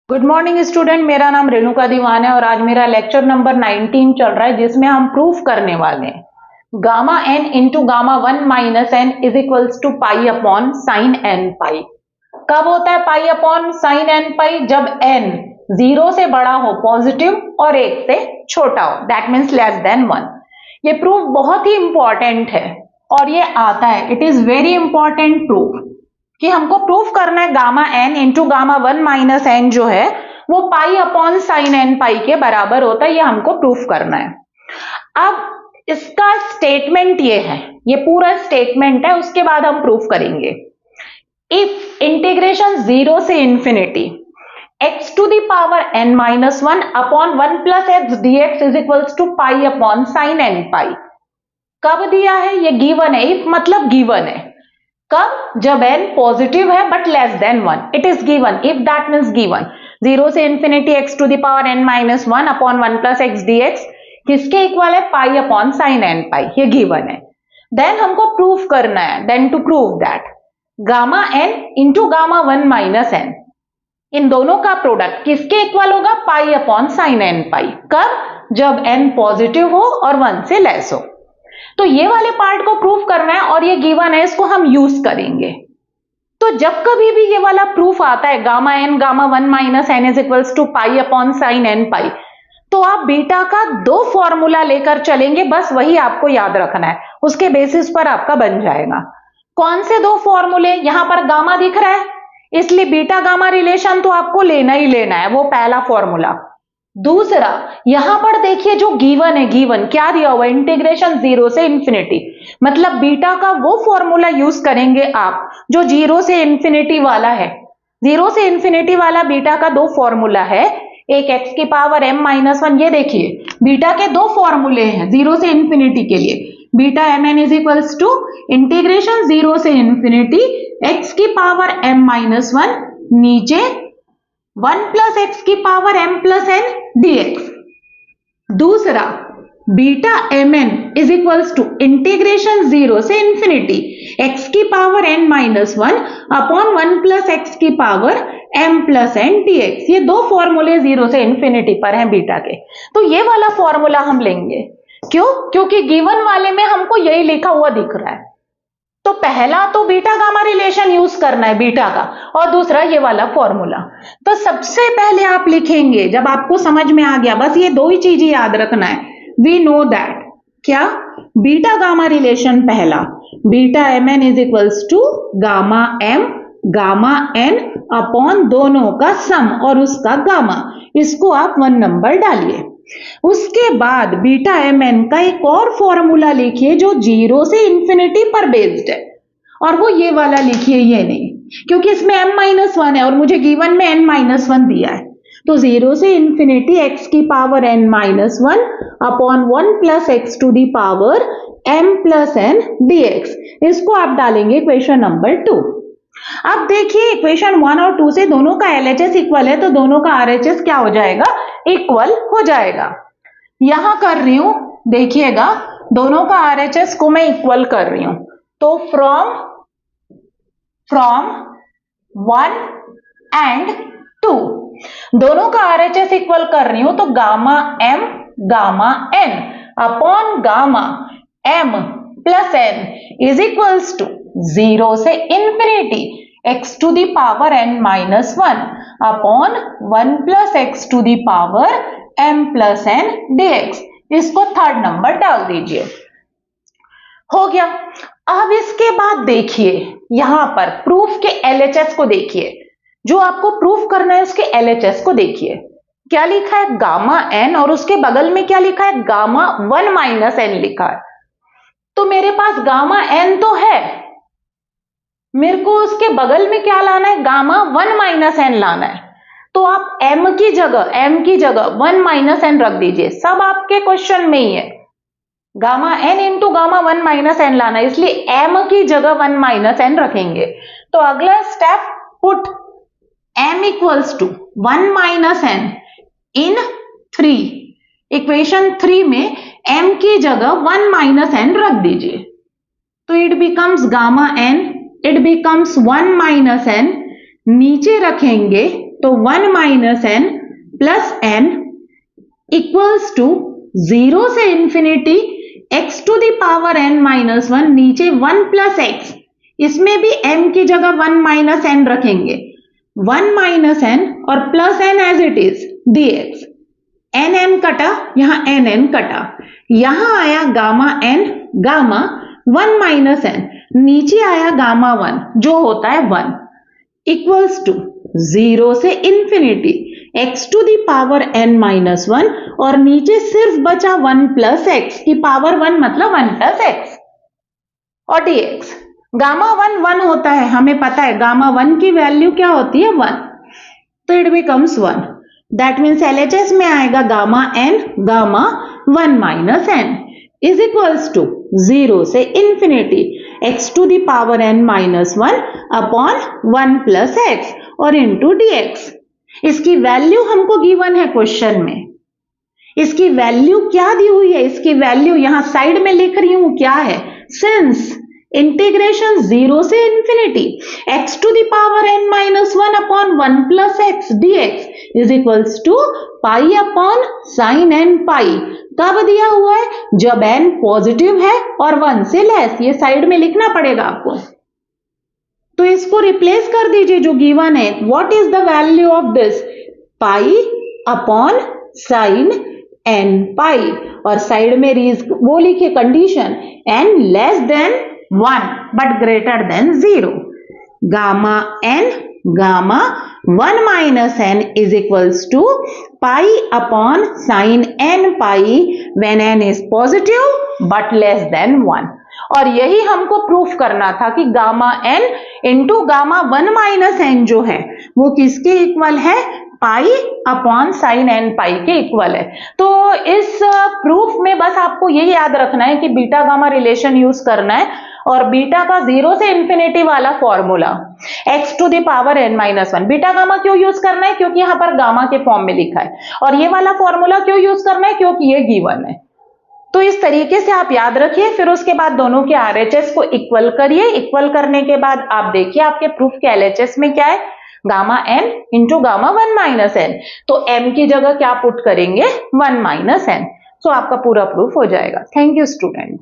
Good morning student, मेरा नाम रेणुका दीवान है और आज मेरा लेक्चर नंबर 19 चल रहा है जिसमें हम प्रूफ करने वाले हैं gamma n into gamma one minus n is equals to pi upon sine n pi. कब होता है pi upon sine n pi? जब एन 0 से बड़ा हो पॉजिटिव और 1 से छोटा हो, दैट मीन्स लेस देन 1। ये प्रूफ बहुत ही इंपॉर्टेंट है और ये आता है, it is very important proof कि हमको प्रूफ करना है gamma n into gamma one minus n जो है वो pi upon sine n pi के बराबर होता है। ये हमको प्रूफ करना है। अब इसका स्टेटमेंट ये है, ये पूरा स्टेटमेंट है, उसके बाद हम प्रूफ करेंगे। इफ इंटीग्रेशन 0 से infinity x to the power n minus 1 upon 1 plus x dx is equals to pi upon sine n pi. कब दिया है? ये गिवन है। इफ मतलब गिवन है। कब? जब n पॉजिटिव है but less than 1। It is given. If that means given 0 से infinity x to the power n minus 1 upon 1 plus x dx किसके इक्वल है? Pi upon sine n pi. ये given है। Then हमको proof करना है। Then to prove that gamma n into gamma one minus n, इन दोनों का प्रोडक्ट किसके इक्वल होगा? Pi upon sine n pi. कब? जब n पॉजिटिव हो और 1 से लेस हो। तो ये वाले पार्ट को प्रूफ करना है और ये गिवन है, इसको हम यूज करेंगे। तो जब कभी भी ये वाला प्रूफ आता है gamma n gamma one minus n is equals to pi upon sine n pi, तो आप बीटा का 2 फॉर्मूला लेकर चलेंगे, बस वही आपको याद रखना है, उसके बेसिस पर आपका बन जाएगा। कौन से 2 फॉर्मूले? यहां पर गामा दिख रहा है इसलिए बीटा गामा रिलेशन तो आपको लेना ही लेना है, वो पहला फॉर्मूला। दूसरा, यहां पर देखिए जो गिवन है, गिवन क्या दिया हुआ? इंटीग्रेशन 0 से इंफिनिटी, मतलब बीटा का वो फॉर्मूला यूज करेंगे आप जो 0 से इंफिनिटी वाला है। 0 से इंफिनिटी वाला बीटा का 2 फॉर्मूला है, एक x की पावर m माइनस 1। ये देखिए बीटा के 2 फॉर्मूले हैं 0 से इंफिनिटी के लिए। Beta m n is equals to integration 0 से इंफिनिटी x की पावर m माइनस 1 नीचे 1 प्लस एक्स की power m plus n dx। दूसरा, beta m n is equals to integration 0 से इंफिनिटी x की power n minus 1 upon 1 plus x की power m plus n dx। ये 2 फॉर्मूले 0 से इंफिनिटी पर हैं बीटा के। तो ये वाला फॉर्मूला हम लेंगे। क्यों? क्योंकि गिवन वाले में हमको यही लिखा हुआ दिख रहा है। तो पहला तो बीटा गामा रिलेशन यूज करना है बीटा का, और दूसरा ये वाला फॉर्मूला। तो सबसे पहले आप लिखेंगे, जब आपको समझ में आ गया, बस ये 2 ही चीजें याद रखना है। वी नो दैट क्या? बीटा गामा रिलेशन पहला, beta m n is equals to gamma m gamma n upon दोनों का सम और उसका गामा। इसको आप 1 नंबर डालिए। उसके बाद बीटा एम एन का एक और फॉर्मूला लिखिए जो 0 से इंफिनिटी पर बेस्ड है, और वो ये वाला लिखिए, ये नहीं, क्योंकि इसमें m माइनस 1 है और मुझे गिवन में n माइनस 1 दिया है। तो 0 से इंफिनिटी x की power n minus 1 upon 1 plus x to the power m plus n dx। इसको आप डालेंगे इक्वेशन नंबर 2। अब देखिए इक्वेशन 1 और 2 से दोनों का LHS इक्वल है, तो दोनों का RHS क्या हो जाएगा? इक्वल हो जाएगा। यहां कर रही हूं, देखिएगा दोनों का RHS को मैं इक्वल कर रही हूं। तो फ्रॉम 1 एंड 2 दोनों का RHS इक्वल कर रही हूं, तो gamma m gamma n upon gamma m plus n is equals to 0 से infinity x to the power n minus 1 upon 1 plus x to the power m plus n dx। इसको 3rd number डाल दीजिए। हो गया। अब इसके बाद देखिए यहां पर प्रूफ के LHS को देखिए, जो आपको प्रूफ करना है उसके LHS को देखिए। क्या लिखा है? गामा n, और उसके बगल में क्या लिखा है? गामा 1 माइनस एन लिखा है। तो मेरे पास गामा n तो है, मेरे को उसके बगल में क्या लाना है? गामा 1 माइनस एन लाना है। तो आप m की जगह 1 माइनस एन रख दीजिए, सब आपके क्वेश्चन में ही है। Gamma n into gamma 1 minus n लाना है, इसलिए m की जगह 1 माइनस एन रखेंगे। तो अगला step, put m equals to 1 minus n in 3। Equation 3 में m की जगह 1 माइनस एन रख दीजिए। तो it becomes gamma n, it becomes 1 minus n, नीचे रखेंगे तो 1 minus n plus n equals to 0 से infinity x to the power n minus 1, नीचे 1 प्लस एक्स, इसमें भी m की जगह 1 माइनस एन रखेंगे, 1 माइनस एन और plus n as it is dx, n n कटा, यहां एन एन कटा, यहां आया gamma n, gamma 1 minus n, नीचे आया गामा 1 जो होता है 1, इक्वल्स टू 0 से infinity x to the power n minus 1 और नीचे सिर्फ बचा 1 प्लस एक्स की पावर 1 मतलब 1 प्लस एक्स और dx। गामा 1 1 होता है, हमें पता है गामा 1 की वैल्यू क्या होती है 1, तो it becomes 1, that means LHS में आएगा gamma n gamma 1 minus n is equals to 0 से infinity x to the power n minus 1 upon 1 plus x और इंटू dx। इसकी वैल्यू हमको गिवन है क्वेश्चन में, इसकी वैल्यू क्या दी हुई है, इसकी वैल्यू यहां साइड में लिख रही हूं क्या है, सिंस इंटीग्रेशन 0 से infinity x to the power n minus 1 upon 1 plus x dx is equals to pi upon sine n pi. कब दिया हुआ है, जब n पॉजिटिव है और 1 से लेस, ये साइड में लिखना पड़ेगा आपको। तो इसको रिप्लेस कर दीजिए जो गिवन है, what is the value of this, pi upon sine n pi, और साइड में वो लिखिए condition n less than 1 but greater than 0, gamma n gamma 1 minus n is equals to pi upon sine n pi when n is positive but less than 1। और यही हमको proof करना था कि gamma n into gamma 1 minus n जो है वो किसके इक्वल है, पाई अपॉन साइन n पाई के इक्वल है। तो इस प्रूफ में बस आपको यही याद रखना है कि बीटा गामा रिलेशन यूज करना है, और बीटा का 0 से इंफिनिटी वाला formula x to the power n minus 1, beta gamma क्यों यूज करना है, क्योंकि यहां पर गामा के फॉर्म में लिखा है, और ये वाला फॉर्मूला क्यों यूज करना है, क्योंकि ये गिवन है। तो इस तरीके से आप याद रखिए, फिर उसके बाद दोनों के RHS को इक्वल करिए, इक्वल करने के बाद आप देखिए आपके प्रूफ के LHS में क्या है, gamma n into gamma 1 minus n, तो m की जगह क्या पुट करेंगे 1 माइनस एन, सो आपका पूरा प्रूफ हो जाएगा। Thank you student.